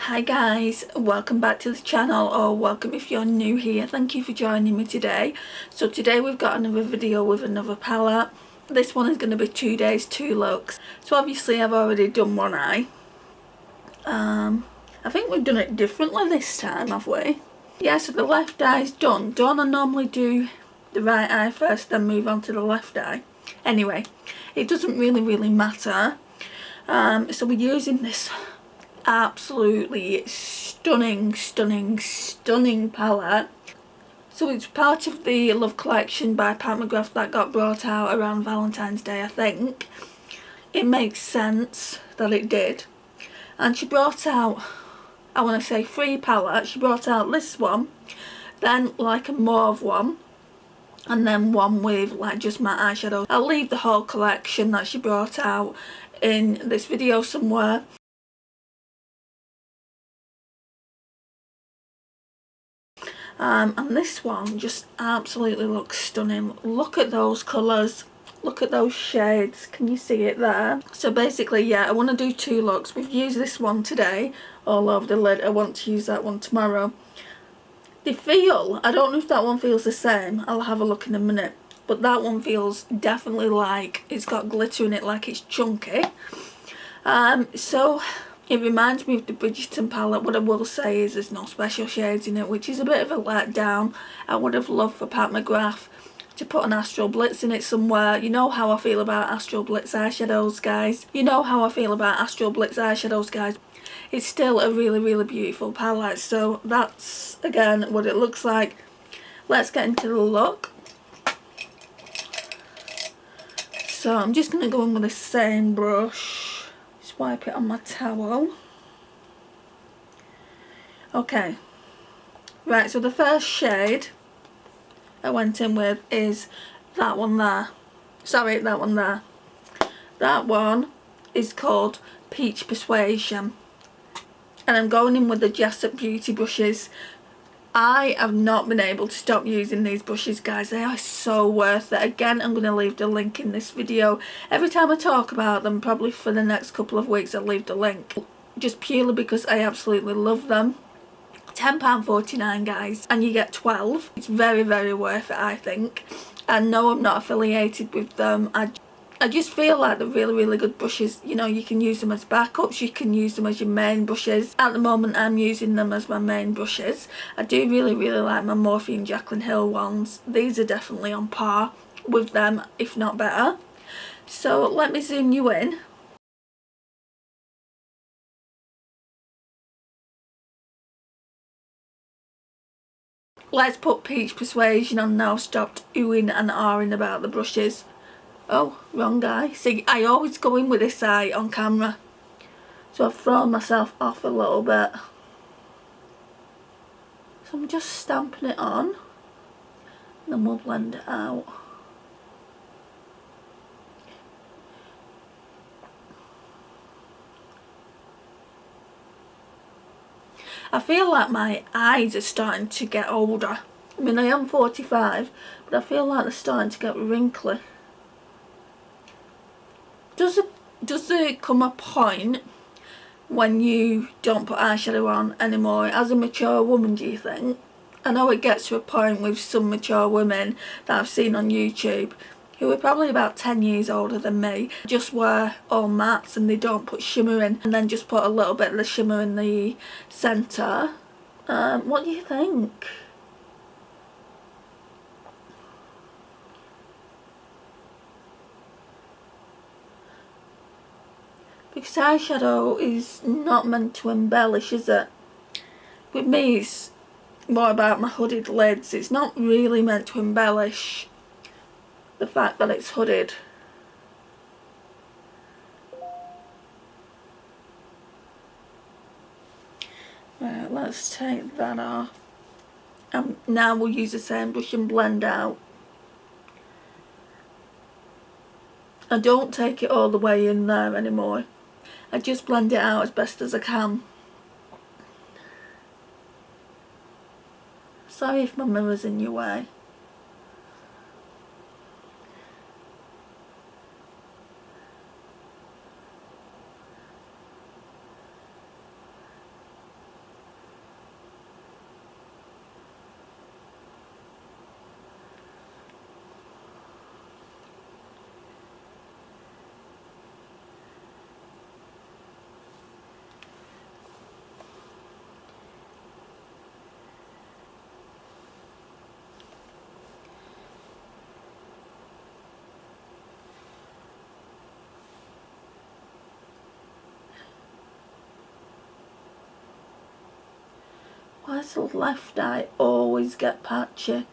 Hi guys, welcome back to the channel, or welcome if you're new here. Thank you for joining me today. So today we've got another video with another palette. This one is going to be 2 days, 2 looks. So obviously I've already done one eye. I think we've done it differently this time, have we? Yeah, so the left eye's done. Don't I normally do the right eye first, then move on to the left eye? Anyway, it doesn't really matter. So we're using this absolutely stunning palette. So it's part of the Love collection by Pat McGrath that got brought out around Valentine's Day, I think. It makes sense that it did. And she brought out, I want to say 3 palettes. She brought out this one, then like a mauve one, and then one with like just matte eyeshadow. I'll leave the whole collection that she brought out in this video somewhere. And this one just absolutely looks stunning. Look at those colours, look at those shades, can you see it there? So basically, yeah, I want to do 2 looks. We've used this one today all over the lid. I want to use that one tomorrow. They feel, I don't know if that one feels the same, I'll have a look in a minute, but that one feels definitely like it's got glitter in it, like it's chunky. So it reminds me of the Bridgerton palette. What I will say is there's no special shades in it, which is a bit of a letdown. I would have loved for Pat McGrath to put an Astral Blitz in it somewhere. You know how I feel about Astral Blitz eyeshadows, guys. You know how I feel about Astral Blitz eyeshadows, guys. It's still a really beautiful palette. So that's, again, what it looks like. Let's get into the look. So I'm just going to go in with the same brush. Wipe it on my towel. Okay, right, so the first shade I went in with is that one there. Sorry, that one there. That one is called Peach Persuasion, and I'm going in with the Jessup beauty brushes. I have not been able to stop using these brushes, guys. They are so worth it. Again, I'm going to leave the link in this video. Every time I talk about them, probably for the next couple of weeks, I'll leave the link. Just purely because I absolutely love them. £10.49, guys, and you get 12. It's very worth it, I think. And no, I'm not affiliated with them. I just feel like they're really good brushes. You know, you can use them as backups, you can use them as your main brushes. At the moment I'm using them as my main brushes. I do really like my Morphe and Jaclyn Hill ones. These are definitely on par with them, if not better. So let me zoom you in. Let's put Peach Persuasion on now. Stopped oohing and ahhing about the brushes. Oh, wrong eye. See, I always go in with this eye on camera, so I've thrown myself off a little bit. So I'm just stamping it on, and then we'll blend it out. I feel like my eyes are starting to get older. I mean, I am 45, but I feel like they're starting to get wrinkly. Does there come a point when you don't put eyeshadow on anymore as a mature woman, do you think? I know it gets to a point with some mature women that I've seen on YouTube who are probably about 10 years older than me, just wear all mattes and they don't put shimmer in, and then just put a little bit of the shimmer in the centre. What do you think? Because eyeshadow is not meant to embellish, is it? With me, it's more about my hooded lids. It's not really meant to embellish the fact that it's hooded. Right, let's take that off. Now we'll use the same brush and blend out. I don't take it all the way in there anymore. I just blend it out as best as I can. Sorry if my mirror's in your way. Why does the left eye always get patchy?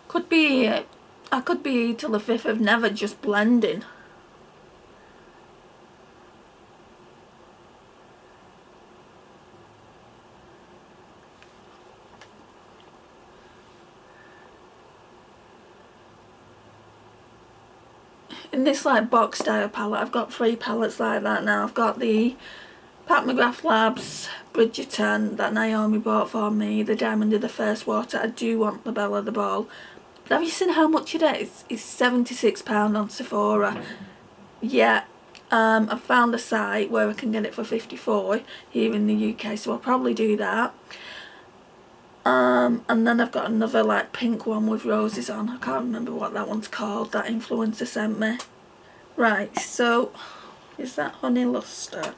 Could be, I could be till the 5th of never just blending. In this like box style palette, I've got 3 palettes like that now. I've got the Pat McGrath Labs Bridgerton that Naomi bought for me, the Diamond of the First Water. I do want the Belle of the Ball. But have you seen how much it is? It's £76 on Sephora. Yeah, I found a site where I can get it for 54 here in the UK, so I'll probably do that. And then I've got another like pink one with roses on. I can't remember what that one's called, that influencer sent me. Right, so is that Honey Luster?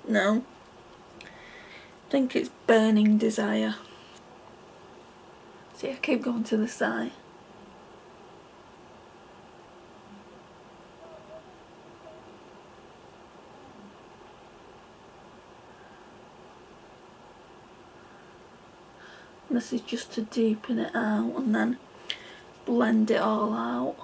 No. I think it's Burning Desire. See, I keep going to the side. This is just to deepen it out and then blend it all out.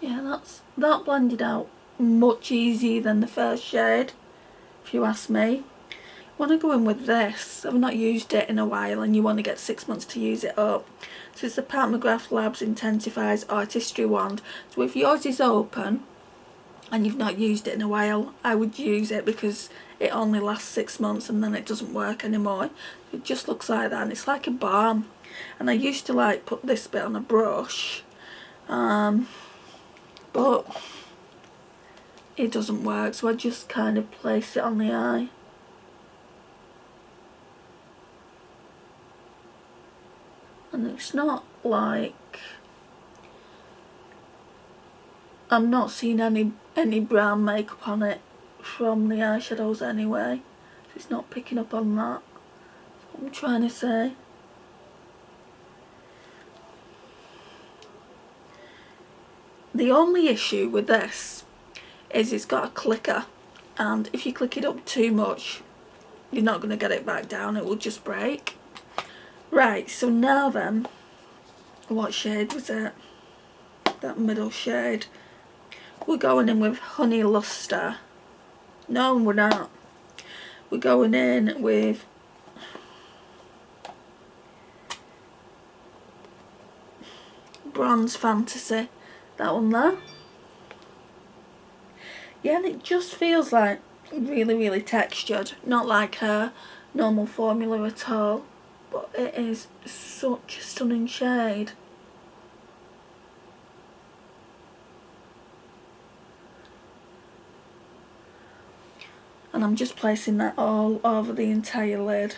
Yeah, that blended out much easier than the first shade, if you ask me. Want to go in with this. I've not used it in a while and you want to get 6 months to use it up. So it's the Pat McGrath Labs Intensifies Artistry Wand. So if yours is open and you've not used it in a while, I would use it because it only lasts 6 months and then it doesn't work anymore. It just looks like that and it's like a balm. And I used to like put this bit on a brush, but it doesn't work, so I just kind of place it on the eye. And it's not like I'm not seeing any brown makeup on it from the eyeshadows anyway. It's not picking up on that. That's what I'm trying to say. The only issue with this is it's got a clicker, and if you click it up too much, you're not going to get it back down, it will just break. Right, so now then, what shade was it? That middle shade. We're going in with Honey Luster. No, we're not. We're going in with Bronze Fantasy. That one there. Yeah, and it just feels like really, really textured. Not like her normal formula at all. But it is such a stunning shade. And I'm just placing that all over the entire lid.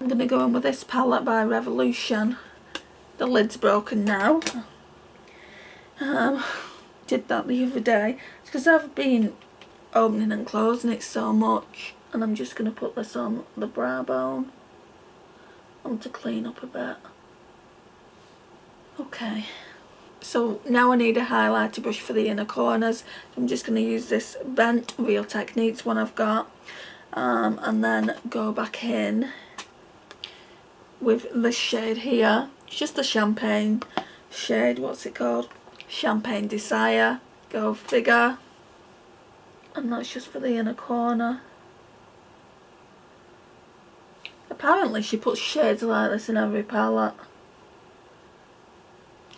I'm going to go in with this palette by Revolution. The lid's broken now. Did that the other day. It's because I've been opening and closing it so much. And I'm just going to put this on the brow bone. I want to clean up a bit. Okay. So now I need a highlighter brush for the inner corners. I'm just going to use this Bent Real Techniques one I've got. And then go back in with this shade here. It's just a champagne shade. What's it called? Champagne Desire. Go figure. And that's just for the inner corner. Apparently she puts shades like this in every palette.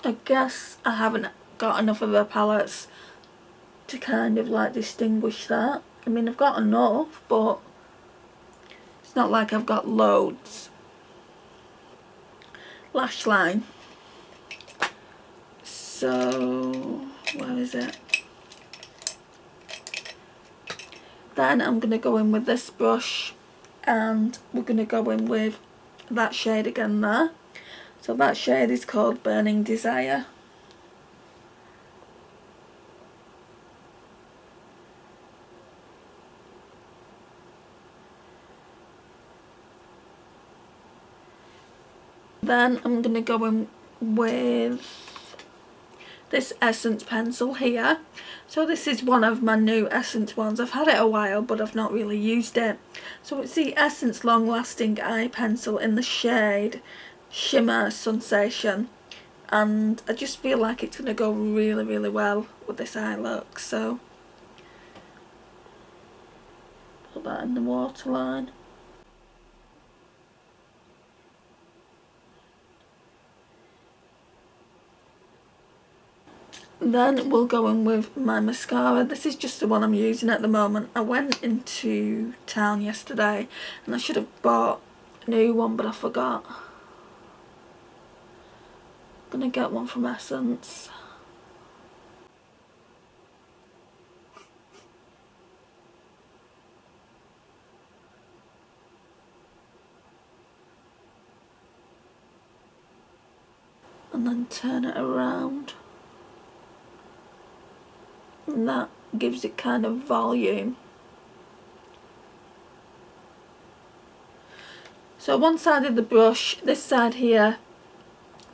I guess I haven't got enough of her palettes to kind of like distinguish that. I mean, I've got enough, but It's not like I've got loads. Lash line. So, where is it? Then I'm going to go in with this brush and we're going to go in with that shade again there. So that shade is called Burning Desire. Then I'm going to go in with this Essence pencil here. So this is one of my new Essence ones. I've had it a while but I've not really used it. So it's the Essence Long Lasting Eye Pencil in the shade Shimmer Sensation. And I just feel like it's going to go really, really well with this eye look. So put that in the waterline. Then we'll go in with my mascara. This is just the one I'm using at the moment. I went into town yesterday and I should have bought a new one but I forgot. I'm gonna get one from Essence. And then turn it around. And that gives it kind of volume. So one side of the brush, this side here,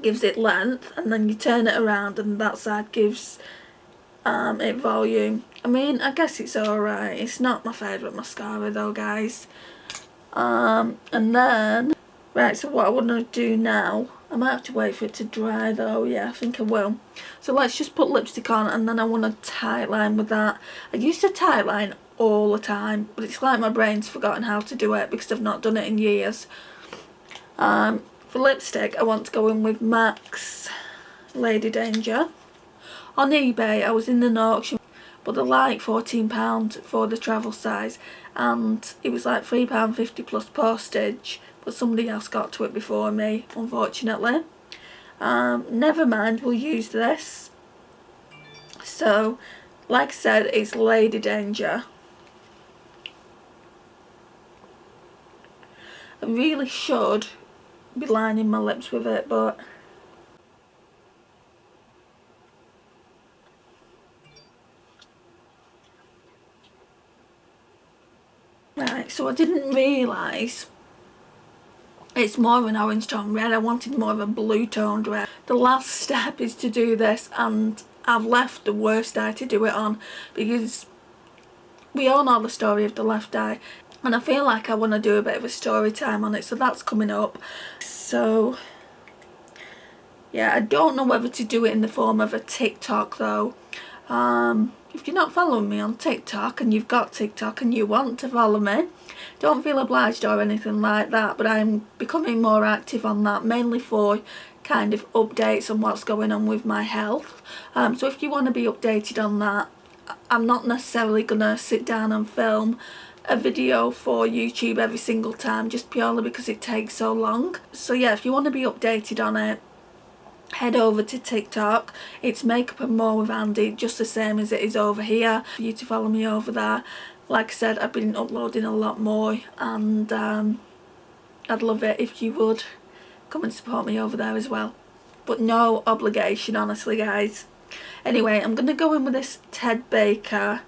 gives it length, and then you turn it around and that side gives it volume. I mean, I guess it's alright. It's not my favourite mascara though, guys. And then, right, so what I want to do now, I might have to wait for it to dry though. Yeah, I think I will. So let's just put lipstick on and then I want to tightline with that. I used to tightline all the time, but it's like my brain's forgotten how to do it because I've not done it in years. For lipstick, I want to go in with MAC's Lady Danger. On eBay, I was in an auction, but they're like £14 for the travel size, and it was like £3.50 plus postage, but somebody else got to it before me, unfortunately. Never mind, we'll use this. So, like I said, it's Lady Danger. I really should be lining my lips with it, but right, so I didn't realise it's more of an orange tone red. I wanted more of a blue toned red. The last step is to do this, and I've left the worst eye to do it on because we all know the story of the left eye, and I feel like I want to do a bit of a story time on it, so that's coming up. So yeah, I don't know whether to do it in the form of a TikTok though. If you're not following me on TikTok and you've got TikTok and you want to follow me, don't feel obliged or anything like that, but I'm becoming more active on that, mainly for kind of updates on what's going on with my health. So if you want to be updated on that, I'm not necessarily gonna sit down and film a video for YouTube every single time, just purely because it takes so long. So yeah, if you want to be updated on it, head over to TikTok. It's Makeup and More with Andy, just the same as it is over here, for you to follow me over there. Like I said, I've been uploading a lot more, and I'd love it if you would come and support me over there as well, but no obligation, honestly, guys. Anyway, I'm going to go in with this Ted Baker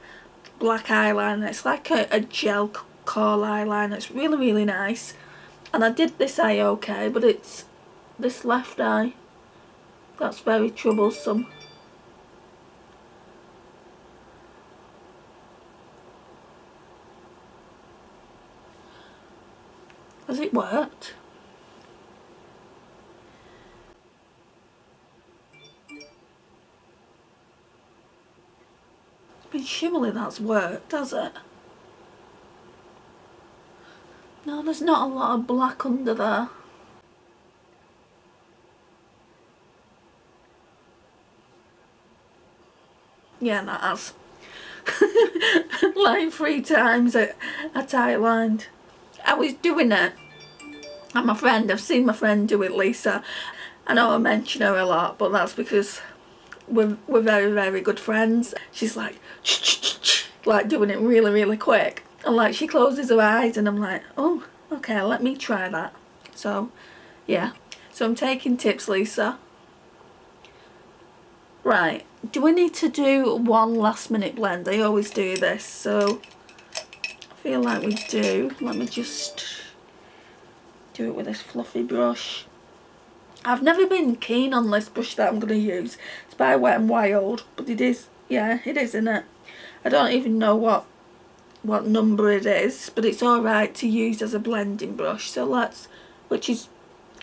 black eyeliner. It's like a gel kohl eyeliner. It's really, really nice, and I did this eye okay, but it's this left eye that's very troublesome. Has it worked? But surely that's worked, has it? No, there's not a lot of black under there. Yeah, that has. Like 3 times I tightlined. I was doing it, and my friend, I've seen my friend do it, Lisa. I know I mention her a lot, but that's because we're very, very good friends. She's like, like doing it really, really quick. And like she closes her eyes and I'm like, oh, okay, let me try that. So, yeah. So I'm taking tips, Lisa. Right, do we need to do one last minute blend? I always do this, so I feel like we do. Let me just do it with this fluffy brush. I've never been keen on this brush that I'm going to use. It's by Wet n Wild, but it is, yeah, it is, isn't it? I don't even know what number it is, but it's alright to use as a blending brush. So let's, which is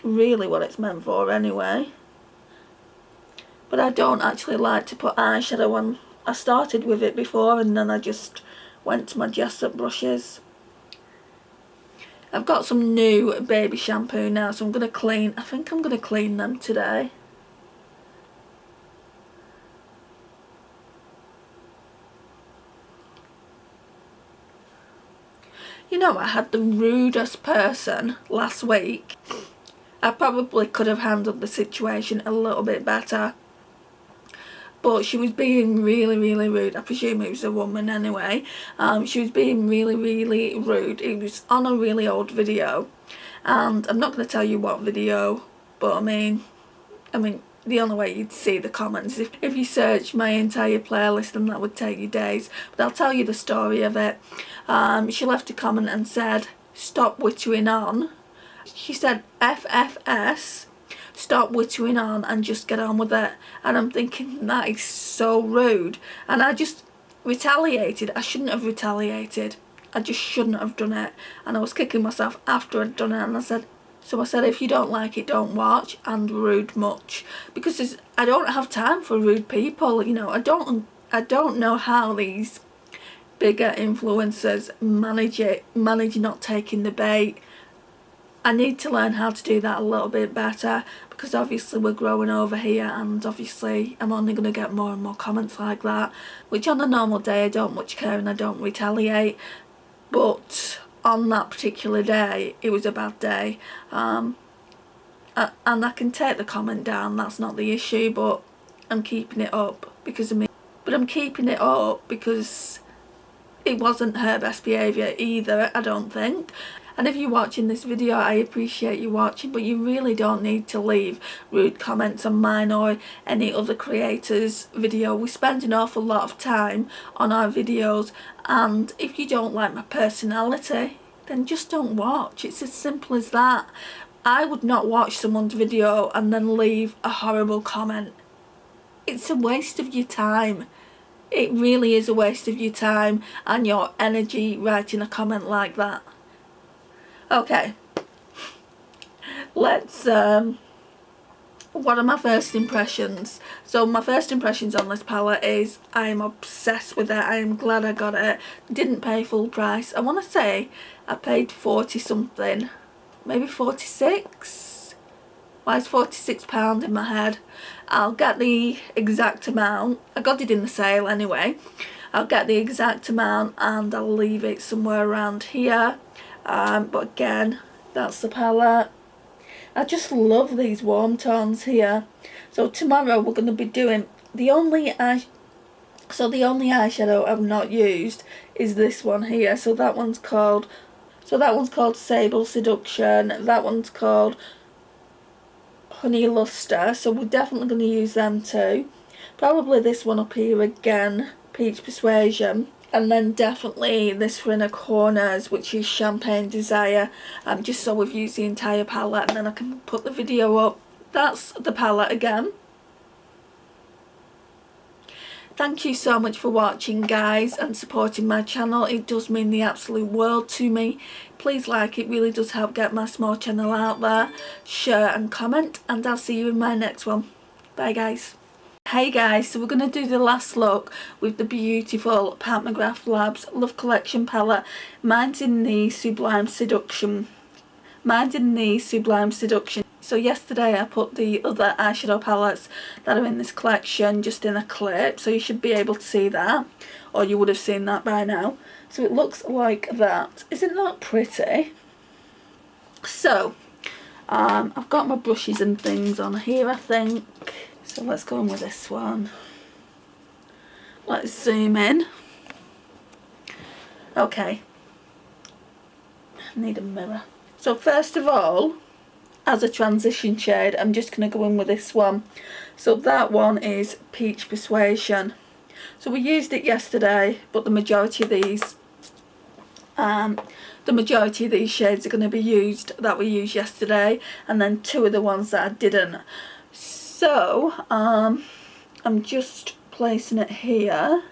really what it's meant for anyway. But I don't actually like to put eyeshadow on. I started with it before and then I just went to my Jessup brushes. I've got some new baby shampoo now, so I'm going to clean, I think I'm going to clean them today. You know, I had the rudest person last week. I probably could have handled the situation a little bit better, but she was being really, really rude. I presume it was a woman anyway. She was being really, really rude. It was on a really old video, and I'm not going to tell you what video, but I mean, the only way you'd see the comments is if you search my entire playlist, and that would take you days. But I'll tell you the story of it. She left a comment and said, "Stop wittering on." She said, FFS, stop wittering on and just get on with it. And I'm thinking, that is so rude. And I just retaliated. I shouldn't have retaliated. I just shouldn't have done it. And I was kicking myself after I'd done it. And I said, if you don't like it, don't watch. And rude much. Because I don't have time for rude people. You know, I don't know how these bigger influencers manage not taking the bait. I need to learn how to do that a little bit better, because obviously we're growing over here, and obviously I'm only going to get more and more comments like that, which on a normal day I don't much care and I don't retaliate, but on that particular day it was a bad day, and I can take the comment down, that's not the issue, but I'm keeping it up because of me. But I'm keeping it up because it wasn't her best behaviour either, I don't think. And if you're watching this video, I appreciate you watching, but you really don't need to leave rude comments on mine or any other creators' video. We spend an awful lot of time on our videos, and if you don't like my personality, then just don't watch. It's as simple as that. I would not watch someone's video and then leave a horrible comment. It's a waste of your time. It really is a waste of your time and your energy writing a comment like that. Okay, let's, what are my first impressions? So my first impressions on this palette is I am obsessed with it. I am glad I got it. Didn't pay full price. I want to say I paid 40 something, maybe 46. Why is £46 in my head? I'll get the exact amount. I got it in the sale anyway. I'll get the exact amount and I'll leave it somewhere around here. But again, that's the palette. I just love these warm tones here. So tomorrow we're going to be doing the only eyeshadow I've not used is this one here. So that one's called Sable Seduction. That one's called Honey Luster. So we're definitely going to use them too. Probably this one up here again, Peach Persuasion. And then definitely this for Inner Corners, which is Champagne Desire. Just so we've used the entire palette and then I can put the video up. That's the palette again. Thank you so much for watching, guys, and supporting my channel. It does mean the absolute world to me. Please like, it really does help get my small channel out there. Share and comment, and I'll see you in my next one. Bye, guys. Hey guys, so we're going to do the last look with the beautiful Pat McGrath Labs Love Collection palette. Mine's in the Sublime Seduction. So yesterday I put the other eyeshadow palettes that are in this collection just in a clip, so you should be able to see that, or you would have seen that by now. So it looks like that. Isn't that pretty? So I've got my brushes and things on here, I think. So let's go in with this one. Let's zoom in. Okay, I need a mirror. So first of all, as a transition shade, I'm just going to go in with this one. So that one is Peach Persuasion. So we used it yesterday, but the majority of these shades are going to be used that we used yesterday, and then 2 of the ones that I didn't. So I'm just placing it here.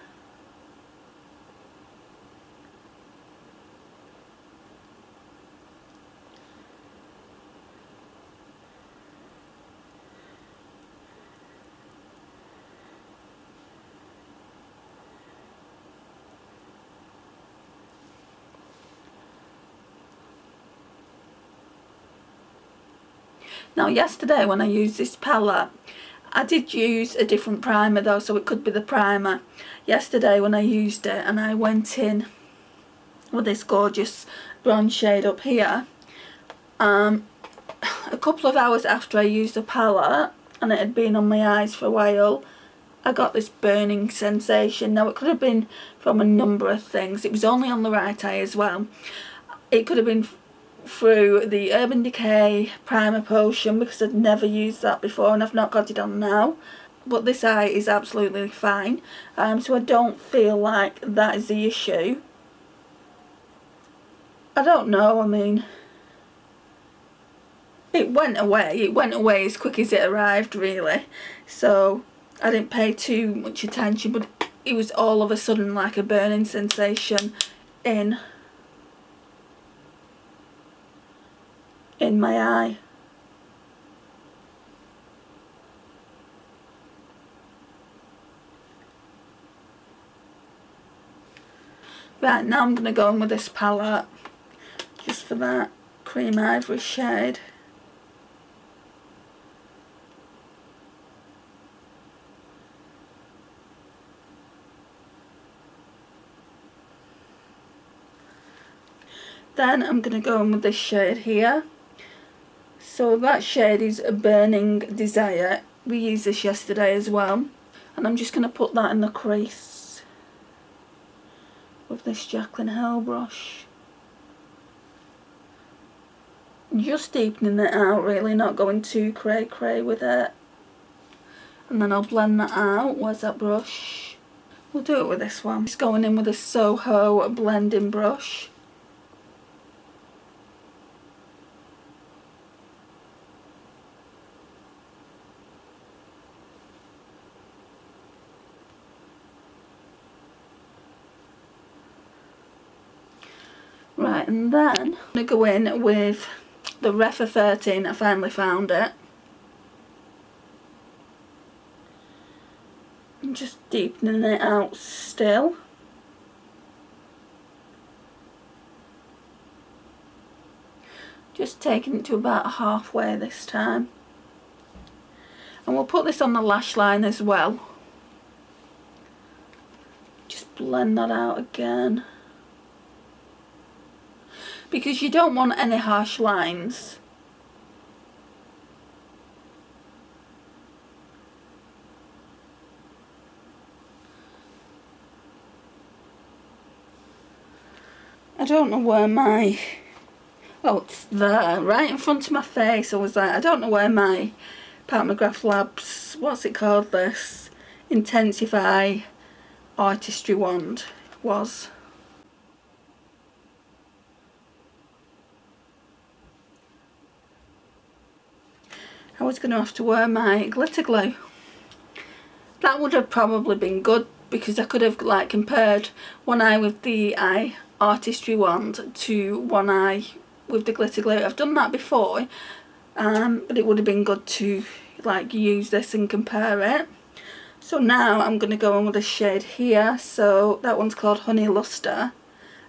Now yesterday when I used this palette, I did use a different primer though, so it could be the primer. Yesterday when I used it and I went in with this gorgeous bronze shade up here, a couple of hours after I used the palette and it had been on my eyes for a while, I got this burning sensation. Now it could have been from a number of things. It was only on the right eye as well. It could have been through the Urban Decay primer potion, because I'd never used that before and I've not got it on now, but this eye is absolutely fine, so I don't feel like that is the issue. I don't know, I mean, it went away as quick as it arrived really, so I didn't pay too much attention, but it was all of a sudden like a burning sensation in my eye. Right, now I'm going to go in with this palette just for that cream ivory shade. Then I'm going to go in with this shade here. So that shade is a Burning Desire. We used this yesterday as well. And I'm just going to put that in the crease with this Jaclyn Hill brush. Just deepening it out really, not going too cray with it. And then I'll blend that out. Where's that brush? We'll do it with this one. Just going in with a Soho blending brush. Right, and then I'm going to go in with the Refa 13, I finally found it. I'm just deepening it out still. Just taking it to about halfway this time. And we'll put this on the lash line as well. Just blend that out again, because you don't want any harsh lines. I don't know where my... oh, it's there, right in front of my face. I was like, I don't know where my Pat McGrath Labs, what's it called this? Intensify Artistry wand was. I was going to have to wear my glitter glue. That would have probably been good, because I could have like compared one eye with the eye artistry wand to one eye with the glitter glue. I've done that before, but it would have been good to like use this and compare it. So now I'm going to go on with a shade here. So that one's called Honey Luster,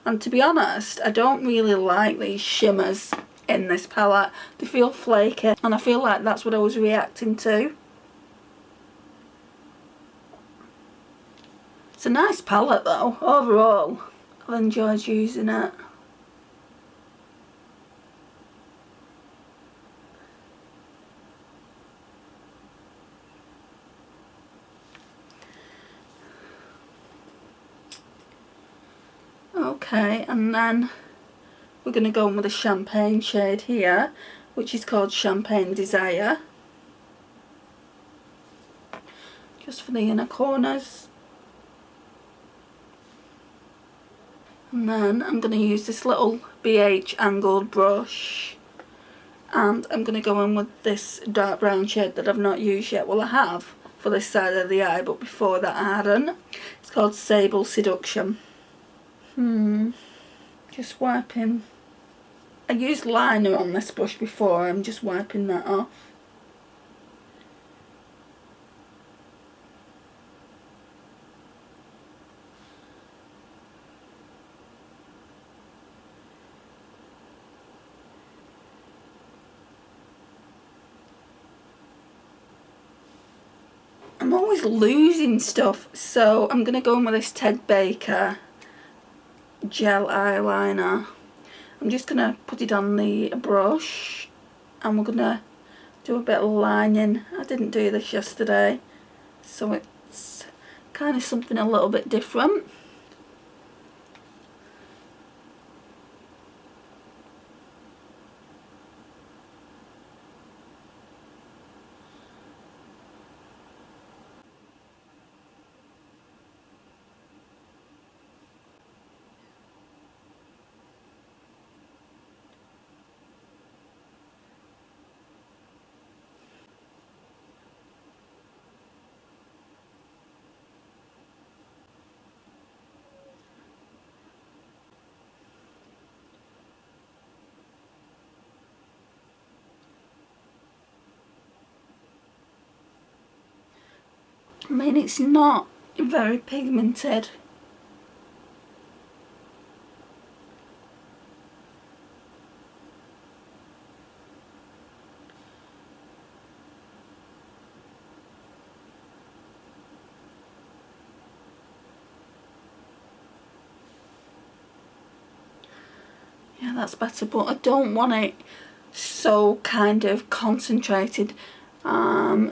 and to be honest, I don't really like these shimmers in this palette. They feel flaky, and I feel like that's what I was reacting to. It's a nice palette though, overall. I've enjoyed using it. Okay, and then we're going to go in with a champagne shade here, which is called Champagne Desire. Just for the inner corners. And then I'm going to use this little BH angled brush, and I'm going to go in with this dark brown shade that I've not used yet. Well, I have for this side of the eye, but before that I hadn't. It's called Sable Seduction. Just wiping. I used liner on this brush before, I'm just wiping that off. I'm always losing stuff, so I'm going to go in with this Ted Baker gel eyeliner. I'm just going to put it on the brush, and we're going to do a bit of lining. I didn't do this yesterday, so it's kind of something a little bit different. I mean, it's not very pigmented. Yeah, that's better, but I don't want it so kind of concentrated.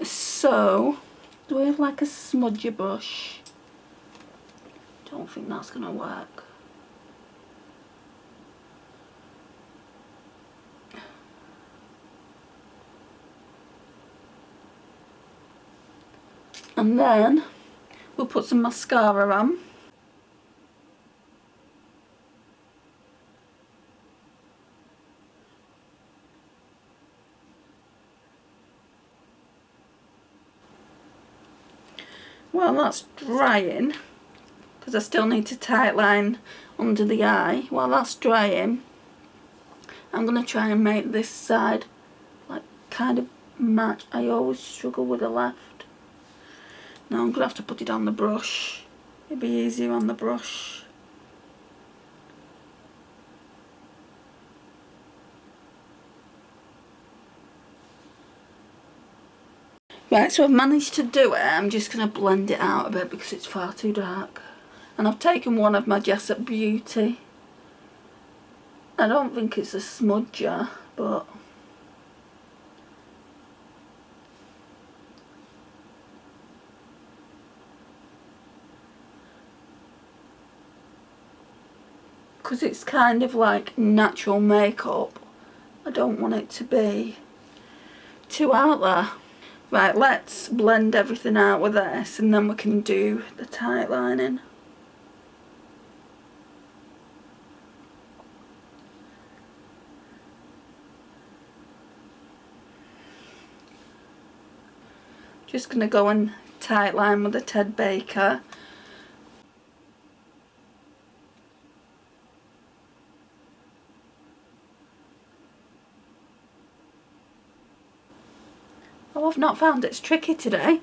So do I have like a smudger brush? Don't think that's gonna work. And then we'll put some mascara on. While that's drying, because I still need to tight line under the eye, while that's drying, I'm going to try and make this side like kind of match. I always struggle with the left. Now I'm going to have to put it on the brush. It'd be easier on the brush. Right, so I've managed to do it. I'm just going to blend it out a bit because it's far too dark. And I've taken one of my Jessup Beauty. I don't think it's a smudger, but because it's kind of like natural makeup, I don't want it to be too out there. Right, let's blend everything out with this, and then we can do the tight lining. Just going to go and tight line with the Ted Baker. Oh, I've not found it's tricky today.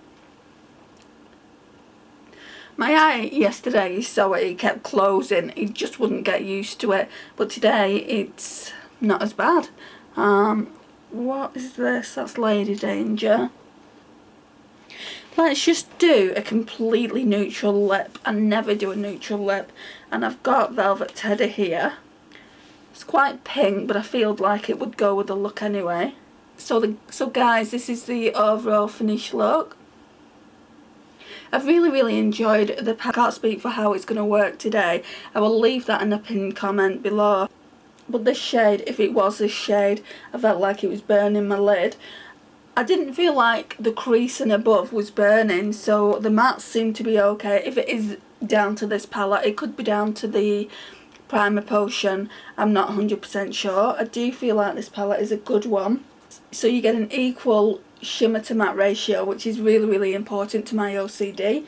My eye yesterday, you saw it kept closing. It just wouldn't get used to it. But today, it's not as bad. What is this? That's Lady Danger. Let's just do a completely neutral lip. I never do a neutral lip. And I've got Velvet Teddy here. It's quite pink, but I feel like it would go with the look anyway. So guys, this is the overall finished look. I've really enjoyed the palette. I can't speak for how it's going to work today. I will leave that in a pinned comment below. But this shade, if it was this shade, I felt like it was burning my lid. I didn't feel like the crease and above was burning, so the matte seemed to be okay. If it is down to this palette, it could be down to the primer potion. I'm not 100% sure. I do feel like this palette is a good one. So you get an equal shimmer to matte ratio, which is really important to my OCD.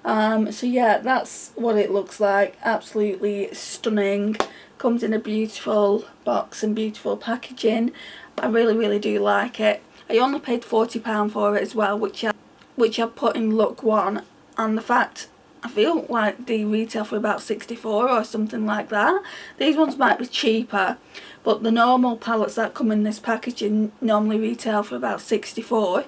So yeah, that's what it looks like. Absolutely stunning. Comes in a beautiful box and beautiful packaging. I really do like it. I only paid £40 for it as well, which I put in look 1, and the fact I feel like they retail for about 64 or something like that. These ones might be cheaper, but the normal palettes that come in this packaging normally retail for about 64.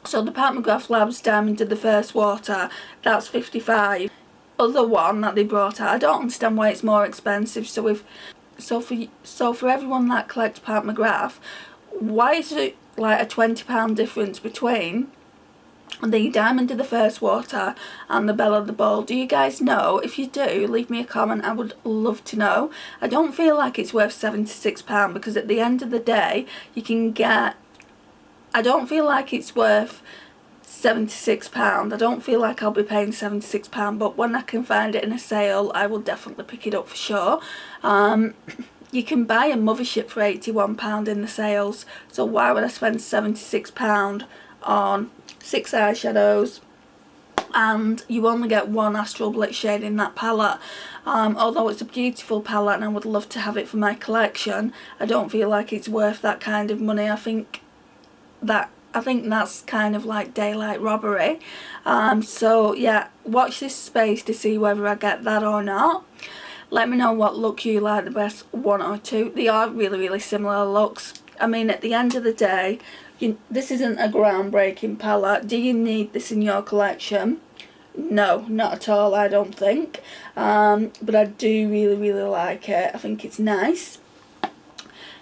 So the Pat McGrath Labs Diamond to the First Water, that's 55. Other one that they brought out, I don't understand why it's more expensive. So for everyone that collects Pat McGrath, why is it like a £20 difference between the Diamond to the First Water and the Belle of the Ball? Do you guys know? If you do, leave me a comment. I would love to know. I don't feel like it's worth £76 because at the end of the day you can get, I don't feel like it's worth £76. I don't feel like I'll be paying £76, but when I can find it in a sale I will definitely pick it up for sure. You can buy a mothership for £81 in the sales, so why would I spend £76 on 6 eyeshadows? And you only get one Astral Blitz shade in that palette. Although it's a beautiful palette and I would love to have it for my collection, I don't feel like it's worth that kind of money. I think that's kind of like daylight robbery. So yeah, watch this space to see whether I get that or not. Let me know what look you like the best, 1 or 2. They are really similar looks. I mean, at the end of the day, this isn't a groundbreaking palette. Do you need this in your collection? No, not at all, I don't think. But I do really like it. I think it's nice.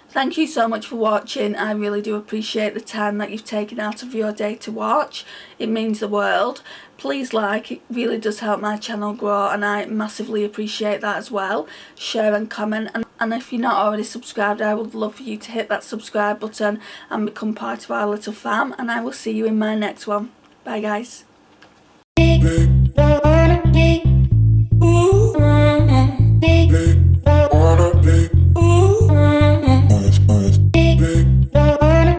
Thank you so much for watching. I really do appreciate the time that you've taken out of your day to watch. It means the world. Please like, it really does help my channel grow and I massively appreciate that as well. Share and comment, and if you're not already subscribed, I would love for you to hit that subscribe button and become part of our little fam, and I will see you in my next one. Bye guys.